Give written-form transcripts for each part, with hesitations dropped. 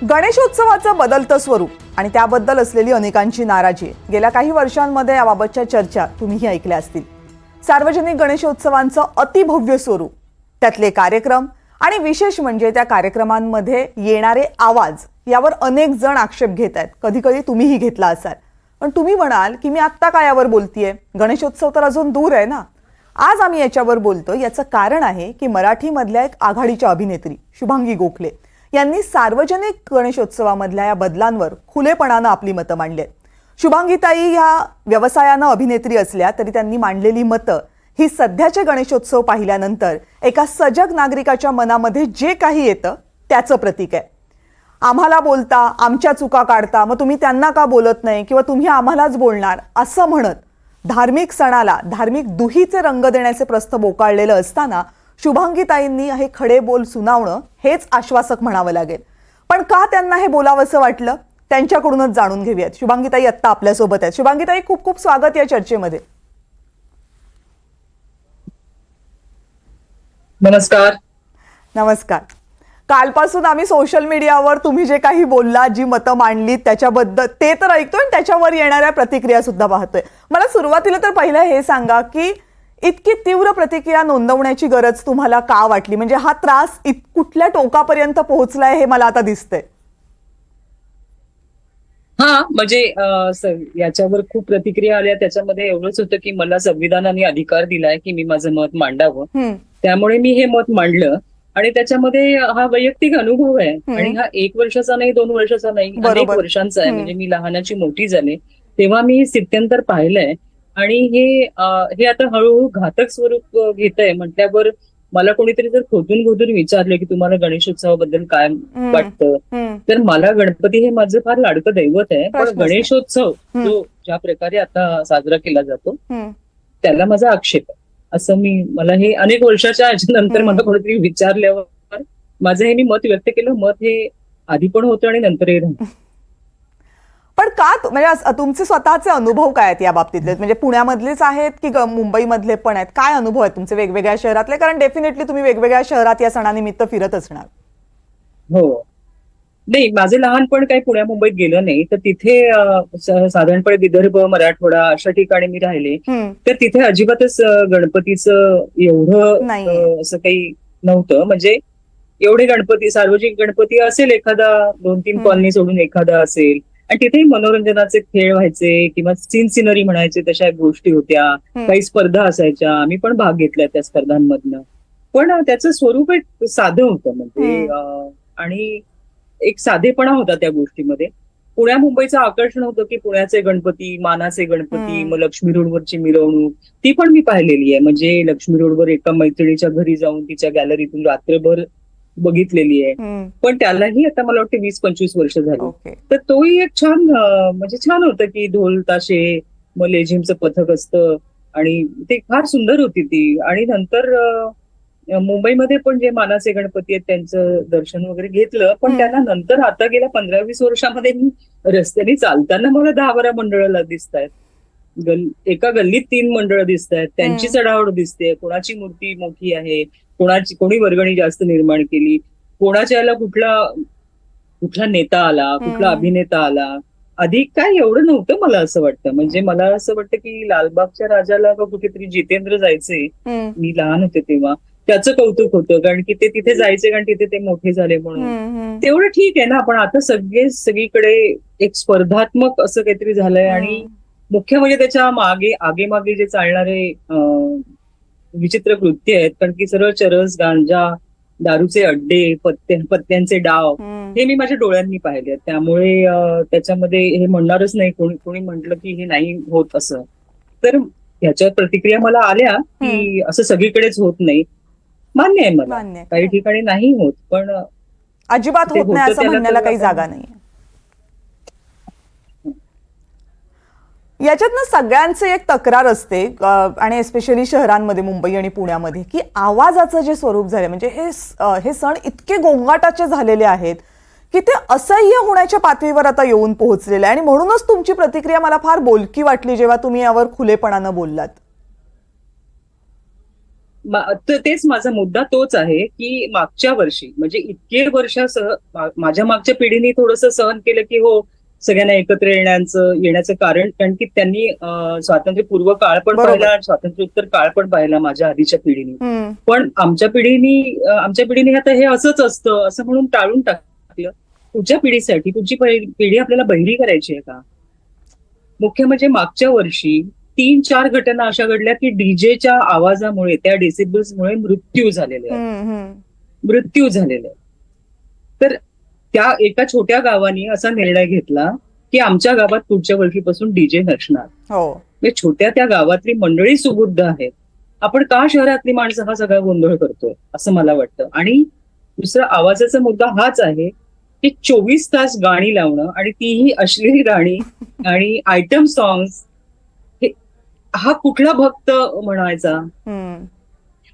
गणेशोत्सवाचं बदलतं स्वरूप आणि त्याबद्दल असलेली अनेकांची नाराजी गेल्या काही वर्षांमध्ये याबाबतच्या चर्चा तुम्हीही ऐकल्या असतील. सार्वजनिक गणेशोत्सवांचं अतिभव्य स्वरूप, त्यातले कार्यक्रम आणि विशेष म्हणजे त्या कार्यक्रमांमध्ये येणारे आवाज यावर अनेक जण आक्षेप घेत आहेत. कधी कधी तुम्हीही घेतला असाल. पण तुम्ही म्हणाल की मी आत्ता काय यावर बोलतीये, गणेशोत्सव तर अजून दूर आहे ना. आज आम्ही याच्यावर बोलतो. याचं कारण आहे की मराठीमधल्या एक आघाडीच्या अभिनेत्री शुभांगी गोखले यांनी सार्वजनिक गणेशोत्सवामधल्या या बदलांवर खुलेपणानं आपली मतं मांडली आहेत. शुभांगीताई ह्या व्यवसायानं अभिनेत्री असल्या तरी त्यांनी मांडलेली मतं ही सध्याचे गणेशोत्सव पाहिल्यानंतर एका सजग नागरिकाच्या मनामध्ये जे काही येतं त्याचं प्रतीक आहे. आम्हाला बोलता, आमच्या चुका काढता, मग तुम्ही त्यांना का बोलत नाही किंवा तुम्ही आम्हालाच बोलणार असं म्हणत धार्मिक सणाला धार्मिक दुहीचे रंग देण्याचे प्रस्थ बोकाळलेलं असताना शुभांगीताईंनी हे खडे बोल सुनावणं हेच आश्वासक म्हणावं लागेल. पण का त्यांना हे बोलावंसं वाटलं त्यांच्याकडूनच जाणून घेऊयात. शुभांगीताई आत्ता आपल्यासोबत आहेत. शुभांगीताई, खूप खूप स्वागत या चर्चेमध्ये. नमस्कार. नमस्कार. कालपासून आम्ही सोशल मीडियावर तुम्ही जे काही बोलला, जी मतं मांडली त्याच्याबद्दल ते तर ऐकतोय आणि त्याच्यावर येणाऱ्या प्रतिक्रिया सुद्धा पाहतोय. मला सुरुवातीला तर पहिलं हे सांगा की इतकी तीव्र प्रतिक्रिया नोंदवण्याची गरज तुम्हाला का वाटली? म्हणजे हा त्रास कुठल्या टोकापर्यंत पोहोचलाय हे मला आता दिसतंय. म्हणजे याच्यावर खूप प्रतिक्रिया आल्या. त्याच्यामध्ये एवढंच होतं की मला संविधानाने अधिकार दिलाय की मी माझं मत मांडावं. त्यामुळे मी हे मत मांडलं आणि त्याच्यामध्ये हा वैयक्तिक अनुभव आहे आणि हा 1 वर्षाचा नाही, 2 वर्षाचा नाही, अनेक वर्षांचा आहे. म्हणजे मी लहानाची मोठी झाले तेव्हा मी स्थित्यंतर पाहिलंय आणि हे आता हळूहळू घातक स्वरूप घेत आहे. म्हटल्यावर मला कोणीतरी जर खोदून विचारलं की तुम्हाला गणेशोत्सवाबद्दल काय वाटतं, तर मला गणपती हे माझं फार लाडकं दैवत आहे. पण गणेशोत्सव जो ज्या प्रकारे आता साजरा केला जातो त्याला माझा आक्षेप आहे. असं मला हे अनेक वर्षाच्या नंतर मला कोणीतरी विचारल्यावर माझं हे मी मत व्यक्त केलं. मत हे आधी पण होतं आणि नंतरही राहतं. पण का म्हणजे तुमचे स्वतःचे अनुभव काय आहेत या बाबतीतले? म्हणजे पुण्यामधलेच आहेत की मुंबईमधले पण आहेत? काय अनुभव आहेत तुमचे वेगवेगळ्या शहरातले? कारण डेफिनेटली तुम्ही वेगवेगळ्या शहरात या सणानिमित्त फिरत असणार. हो, नाही, माझं लहानपण काही पुण्या मुंबईत गेलं नाही. तर तिथे साधारणपणे विदर्भ, मराठवाडा अशा ठिकाणी मी राहिले. तर तिथे अजिबातच गणपतीचं एवढं असं काही नव्हतं. म्हणजे एवढे गणपती, सार्वजनिक गणपती असेल एखादा, 2-3 कॉलनी सोडून एखादा असेल. आणि तिथेही मनोरंजनाचे खेळ व्हायचे किंवा सीन सिनरी म्हणायचे तशा गोष्टी होत्या. काही स्पर्धा असायच्या, आम्ही पण भाग घेतलाय त्या स्पर्धांमधनं. पण त्याचं स्वरूप एक साधं होतं. म्हणजे आणि एक साधेपणा होता त्या गोष्टीमध्ये. पुण्या मुंबईचं आकर्षण होतं की पुण्याचे गणपती, मानाचे गणपती, मग लक्ष्मी रोडवरची मिरवणूक ती पण मी पाहिलेली आहे. म्हणजे लक्ष्मी रोडवर एका मैत्रिणीच्या घरी जाऊन तिच्या गॅलरीतून रात्रभर बघितलेली आहे. पण त्यालाही आता मला वाटतं 20-25 वर्ष झाली. तर तोही एक छान, म्हणजे छान होतं की ढोल ताशे, मग लेझिमचं पथक असतं आणि ते फार सुंदर होती ती. आणि नंतर मुंबईमध्ये पण जे मानाचे गणपती आहेत त्यांचं दर्शन वगैरे घेतलं. पण त्यांना नंतर आता गेल्या 15-20 वर्षामध्ये मी रस्त्याने चालताना मला 10-12 मंडळाला दिसत आहेत. एका गल्लीत 3 मंडळ दिसत आहेत. त्यांची चढावड दिसते. कोणाची मूर्ती मोठी आहे, कोणी वर्गणी जास्त निर्माण केली, कोणाच्या याला कुठला नेता आला, कुठला अभिनेता आला. आधी काय एवढं नव्हतं मला असं वाटतं. म्हणजे मला असं वाटतं की लालबागच्या राजाला कुठेतरी जितेंद्र जायचे, मी लहान होते तेव्हा, त्याचं कौतुक होतं. कारण की ते तिथे जायचे कारण तिथे ते मोठे झाले म्हणून. तेवढं ठीक आहे ना. पण आता सगळीकडे एक स्पर्धात्मक असं काहीतरी झालंय. आणि मुख्य म्हणजे त्याच्या आगे जे चालणारे विचित्र कृत्य आहेत. कारण की सरळ चरस, गांजा, दारूचे अड्डे, पत्त्यांचे डाव हे मी माझ्या डोळ्यांनी पाहिले. त्यामुळे त्याच्यामध्ये हे म्हणणारच नाही कोणी म्हटलं की हे नाही होत असं. तर ह्याच्या प्रतिक्रिया मला आल्या की असं सगळीकडेच होत नाही. मान्य आहे मला, काही ठिकाणी नाही होत, पण अजिबात होत नाही असं म्हणण्याला काही जागा नाही. याच्यातनं सगळ्यांचे एक तक्रार असते आणि एस्पेशली शहरांमध्ये, मुंबई आणि पुण्यामध्ये, की आवाजाचं जे स्वरूप झालं, म्हणजे हे सण इतके गोंगाटाचे झालेले आहेत की ते असह्य होण्याच्या पातळीवर आता येऊन पोहोचलेले आहे. आणि म्हणूनच तुमची प्रतिक्रिया मला फार बोलकी वाटली जेव्हा तुम्ही यावर खुलेपणानं बोललात. तर तेच माझा मुद्दा तोच आहे की मागच्या वर्षी म्हणजे इतके वर्षासह माझ्या मागच्या पिढीने थोडंसं सहन केलं की हो सगळ्यांना एकत्र येण्याचं कारण की त्यांनी स्वातंत्र्यपूर्व काळ पण बरोबर. पाहिला, स्वातंत्र्योत्तर काळ पण पाहिला माझ्या आधीच्या पिढीने. हम्म. पण आमच्या पिढीने आता हे असंच असतं असं म्हणून टाळून टाकलं. पुढच्या पिढीसाठी पुढची पिढी आपल्याला बहिरी करायची आहे का? मुख्य म्हणजे मागच्या वर्षी 3-4 घटना अशा घडल्या की डीजेच्या आवाजामुळे त्या डेसिबल्समुळे मृत्यू झालेले आहेत. मृत्यू झालेले आहेत. तर त्या एका छोट्या गावाने असा निर्णय घेतला की आमच्या गावात पुढच्या वर्षीपासून डीजे नसणार. हो. म्हणजे छोट्या त्या गावातली मंडळी सुबुद्ध आहेत. आपण का शहरातली माणसं हा सगळा गोंधळ करतोय असं मला वाटतं. आणि दुसरा आवाजाचा मुद्दा हाच आहे की 24 तास गाणी लावणं आणि तीही अश्लील गाणी आणि आयटम सॉंग्स, हा कुठला भक्त म्हणायचा?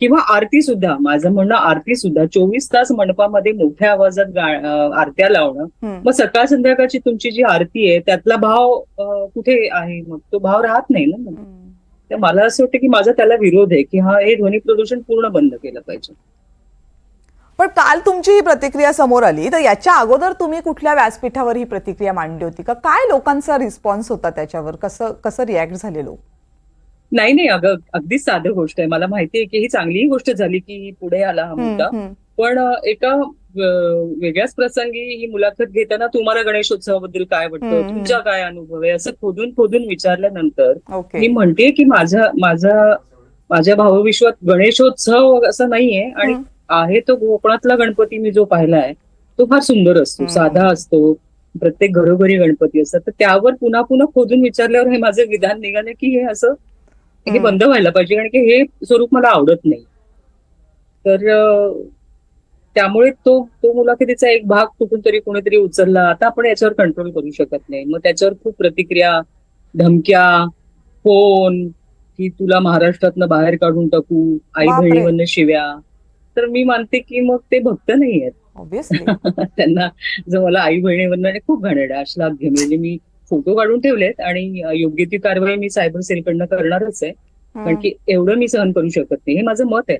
किंवा आरती सुद्धा, माझं म्हणणं आरती सुद्धा 24 तास मंडपामध्ये मोठ्या आवाजात आरत्या लावणं, मग सकाळ संध्याकाळची तुमची जी आरती आहे त्यातला भाव कुठे आहे? मग तो भाव राहत नाही ना. तर मला असं वाटतं की माझा त्याला विरोध आहे की हे ध्वनी प्रदूषण पूर्ण बंद केलं पाहिजे. पण काल तुमची ही प्रतिक्रिया समोर आली, तर याच्या अगोदर तुम्ही कुठल्या व्यासपीठावर ही प्रतिक्रिया मांडली होती का? काय लोकांचा रिस्पॉन्स होता त्याच्यावर? कसं रिॲक्ट झाले लोक? नाही अगं, अगदीच साधं गोष्ट आहे. मला माहितीये की ही चांगलीही गोष्ट झाली की पुढे आला हा मुद्दा. पण एका वेगळ्याच प्रसंगी ही मुलाखत घेताना तुम्हाला गणेशोत्सवाबद्दल काय वाटतं, तुमचा काय अनुभव आहे, असं खोदून विचारल्यानंतर मी म्हणते की माझ्या भावविश्वात गणेशोत्सव असं नाहीये. आणि आहे तो कोकणातला गणपती मी जो पाहिलाय तो फार सुंदर असतो, साधा असतो, प्रत्येक घरोघरी गणपती असतात. तर त्यावर पुन्हा पुन्हा खोदून विचारल्यावर हे माझं विधान निघालं की हे बंद व्हायला पाहिजे, कारण की हे स्वरूप मला आवडत नाही. तर त्यामुळे तो मुलाखतीचा एक भाग कुठून तरी कोणीतरी उचलला. आता आपण याच्यावर कंट्रोल करू शकत नाही. मग त्याच्यावर खूप प्रतिक्रिया, धमक्या, फोन की तुला महाराष्ट्रातनं बाहेर काढून टाकू, आई बहिणीवरनं शिव्या. तर मी मानते की मग ते भक्त नाही आहेत. त्यांना जो मला आई बहिणीवरनं खूप घाणेरडा श्लाघ्य, म्हणजे मी फोटो काढून ठेवलेत आणि योग्य ती कारवाई मी सायबर सेलकडनं करणारच आहे, कारण की एवढं मी सहन करू शकत नाही. हे माझं मत आहे.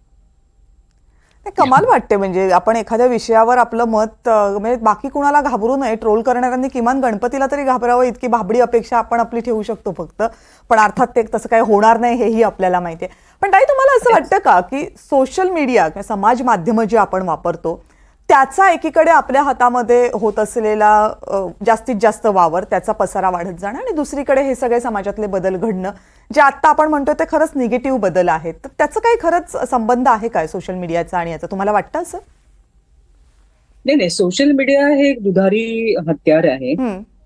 कमाल वाटते, म्हणजे आपण एखाद्या विषयावर आपलं मत, म्हणजे बाकी कुणाला घाबरू नये. ट्रोल करणाऱ्यांनी किमान गणपतीला तरी घाबरावं इतकी भाबडी अपेक्षा आपण आपली ठेवू शकतो फक्त. पण अर्थात ते तसं काही होणार नाही हेही आपल्याला माहिती आहे. पण ताई, तुम्हाला असं वाटतं का की सोशल मीडिया किंवा समाज माध्यमं जी आपण वापरतो त्याचा एकीकडे आपल्या हातामध्ये होत असलेला जास्तीत जास्त वावर, त्याचा पसारा वाढत जाणं, आणि दुसरीकडे हे सगळे समाजातले बदल घडणं जे आता आपण म्हणतो ते खरंच निगेटिव्ह बदल आहेत, तर त्याचं काही खरंच संबंध आहे काय सोशल मीडियाचा आणि याचा? तुम्हाला वाटतं असं? नाही, सोशल मीडिया हे एक दुधारी हत्यार आहे.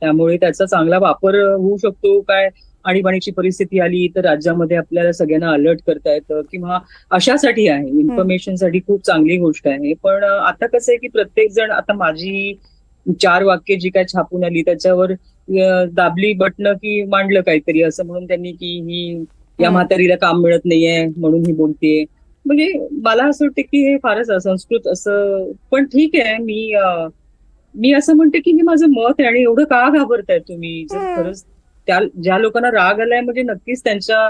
त्यामुळे त्याचा चांगला वापर होऊ शकतो. काय आणीबाणीची परिस्थिती आली तर राज्यामध्ये आपल्याला सगळ्यांना अलर्ट करता येतं, किंवा अशासाठी आहे, इन्फॉर्मेशनसाठी खूप चांगली गोष्ट आहे. पण आता कसं आहे की प्रत्येक जण, आता माझी 4 वाक्य जी काय छापून आली त्याच्यावर दाबली बटणं की मांडलं काहीतरी असं म्हणून त्यांनी की ही या म्हातारीला काम मिळत नाहीये म्हणून ही बोलतेय. म्हणजे मला असं वाटतं की हे फारच असंस्कृत असं. पण ठीक आहे, मी असं म्हणते की हे माझं मत आहे. आणि एवढं का घाबरताय तुम्ही? जर खरंच ज्या लोकांना राग आलाय म्हणजे नक्कीच त्यांच्या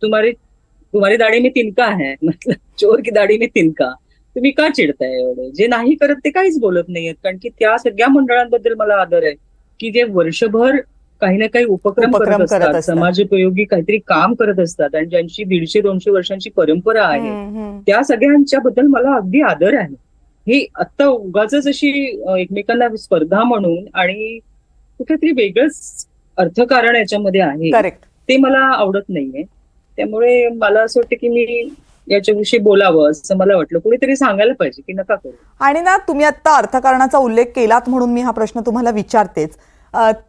तुम्हारी दाढी में तिनका है, मतलब चोर की दाढी में तिनका. तुम्ही का चिडताय एवढे? जे नाही करत ते काहीच बोलत नाहीयेत, कारण की त्या सगळ्या मंडळांबद्दल मला आदर आहे की जे वर्षभर काही ना काही उपक्रम करत असतात, समाजोपयोगी काहीतरी काम करत असतात, आणि ज्यांची 150-200 वर्षांची परंपरा आहे, त्या सगळ्यांच्या बद्दल मला अगदी आदर आहे. ही आता उगाच अशी एकमेकांना स्पर्धा म्हणून आणि कुठेतरी वेगळंच अर्थकारण याच्यामध्ये आहे, ते मला आवडत नाहीये. त्यामुळे मला असं वाटतं की मी याच्याविषयी बोलावं असं मला वाटलं. कुणीतरी सांगायला पाहिजे की नका करू. आणि ना, तुम्ही आता अर्थकारणाचा उल्लेख केलात म्हणून मी हा प्रश्न तुम्हाला विचारतेच.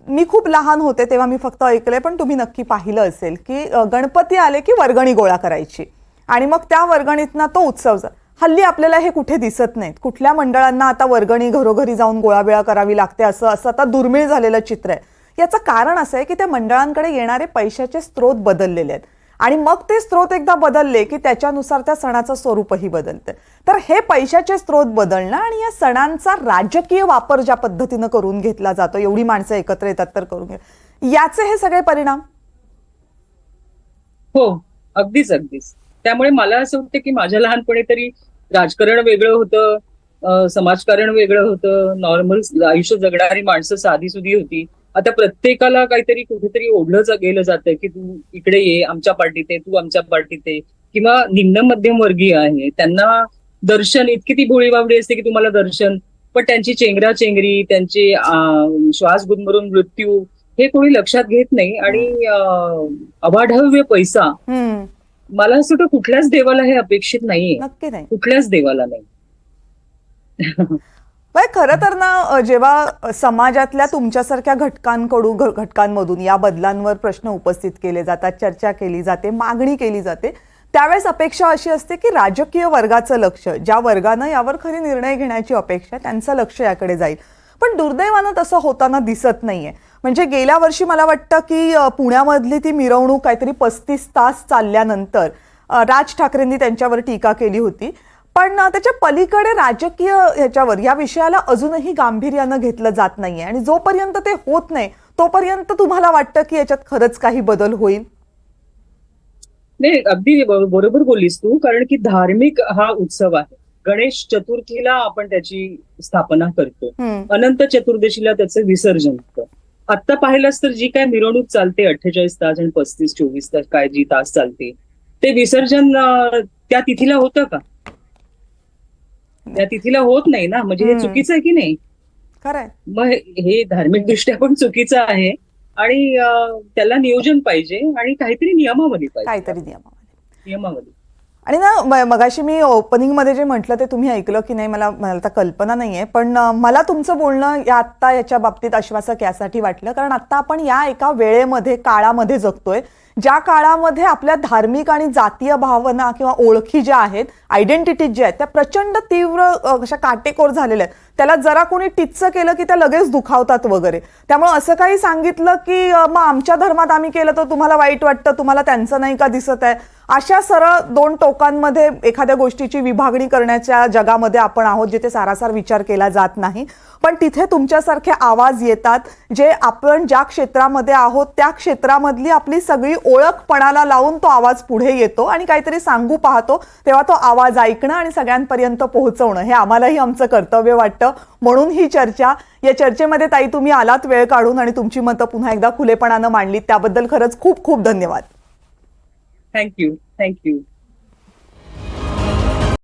मी खूप लहान होते तेव्हा मी फक्त ऐकलंय, पण तुम्ही नक्की पाहिलं असेल की गणपती आले की वर्गणी गोळा करायची आणि मग त्या वर्गणीतनं तो उत्सव. हल्ली आपल्याला हे कुठे दिसत नाहीत. कुठल्या मंडळांना आता वर्गणी घरोघरी जाऊन गोळाबिळा करावी लागते असं आता दुर्मिळ झालेलं चित्र आहे. याचं कारण असं आहे की त्या मंडळांकडे येणारे पैशाचे स्रोत बदललेले आहेत, आणि मग ते स्रोत एकदा बदलले की त्याच्यानुसार त्या सणाचं स्वरूपही बदलतं. तर हे पैशाचे स्रोत बदलणं आणि या सणांचा राजकीय वापर ज्या पद्धतीनं करून घेतला जातो, एवढी माणसं एकत्र येतात तर करून याचे हे सगळे परिणाम. हो, अगदीच. त्यामुळे मला असं वाटतं की माझ्या लहानपणी तरी राजकारण वेगळं होतं, समाजकारण वेगळं होतं, नॉर्मल आयुष्य जगणारी माणसं साधीसुधी होती. आता प्रत्येकाला काहीतरी कुठेतरी ओढलं गेलं जातं की तू इकडे ये, आमच्या पार्टीत आहे, तू आमच्या पार्टीत आहे. किंवा निम्न मध्यम वर्गीय आहे, त्यांना दर्शन इतकी ती भोळीबावडी असते की तुम्हाला दर्शन, पण त्यांची चेंगराचेंगरी, त्यांचे श्वास गुदमरून मृत्यू हे कोणी लक्षात घेत नाही. आणि अवाढव्य पैसा, मला असं वाटतं कुठल्याच देवाला हे अपेक्षित नाहीये, नक्की नाही. कुठल्याच देवाला नाही. खरं तर ना, जेव्हा समाजातल्या तुमच्यासारख्या घटकांमधून या बदलांवर प्रश्न उपस्थित केले जातात, चर्चा केली जाते, मागणी केली जाते, त्यावेळेस अपेक्षा अशी असते की राजकीय वर्गाचं लक्ष, ज्या वर्गानं यावर खरी निर्णय घेण्याची अपेक्षा, त्यांचं लक्ष याकडे जाईल. पण दुर्दैवानं तसं होताना दिसत नाहीये. म्हणजे गेल्या वर्षी मला वाटतं की पुण्यामधली ती मिरवणूक काहीतरी 35 तास चालल्यानंतर राज ठाकरेंनी त्यांच्यावर टीका केली होती. पण त्याच्या पलीकडे राजकीय ह्याच्यावर या विषयाला अजूनही गांभीर्यानं घेतलं जात नाहीये. आणि जोपर्यंत ते होत नाही तोपर्यंत तुम्हाला वाटतं की याच्यात खरंच काही बदल होईल? नाही, अगदी बरोबर बोललीस तू. कारण की धार्मिक हा उत्सव आहे. गणेश चतुर्थीला आपण त्याची स्थापना करतो, अनंत चतुर्दशीला त्याचं विसर्जन होतं. आता पाहिलंच तर जी काय मिरवणूक चालते 48 तास आणि 35-24 तास काय जी तास चालते, ते विसर्जन त्या तिथीला होतं का? त्या तिथीला होत नाही ना. म्हणजे हे चुकीचं आहे की नाही? खरंय. मग हे धार्मिक दृष्ट्या पण चुकीचं आहे. आणि त्याला नियोजन पाहिजे आणि काहीतरी नियमावली पाहिजे. नियमावली. आणि ना, मगाशी मी ओपनिंगमध्ये जे म्हटलं ते तुम्ही ऐकलं की नाही मला आता कल्पना नाहीये. पण मला तुमचं बोलणं आत्ता याच्या बाबतीत आश्वासक यासाठी वाटलं कारण आत्ता आपण या एका वेळेमध्ये, काळामध्ये जगतोय, ज्या काळामध्ये आपल्या धार्मिक आणि जातीय भावना किंवा ओळखी ज्या आहेत, आयडेंटिटीज ज्या आहेत, त्या प्रचंड तीव्र अशा काटेकोर झालेल्या आहेत. त्याला जरा कोणी टिच्च केलं की त्या लगेच दुखावतात वगैरे. त्यामुळे असं काही सांगितलं की मग आमच्या धर्मात आम्ही केलं तर तुम्हाला वाईट वाटतं, तुम्हाला त्यांचं नाही का दिसत आहे, अशा सरळ दोन टोकांमध्ये एखाद्या गोष्टीची विभागणी करण्याच्या जगामध्ये आपण आहोत, जिथे सारासार विचार केला जात नाही. पण तिथे तुमच्यासारखे आवाज येतात, जे आपण ज्या क्षेत्रामध्ये आहोत त्या क्षेत्रामधली आपली सगळी ओळख पणाला लावून तो आवाज पुढे येतो आणि काहीतरी सांगू पाहतो, तेव्हा तो आवाज ऐकणं आणि सगळ्यांपर्यंत पोहोचवणं हे आम्हालाही आमचं कर्तव्य वाटतं. म्हणून ही चर्चा, या चर्चेमध्ये ताई तुम्ही आलात वेळ काढून आणि तुमची मतं पुन्हा एकदा खुलेपणानं मांडलीत, त्याबद्दल खरंच खूप खूप धन्यवाद. थँक्यू.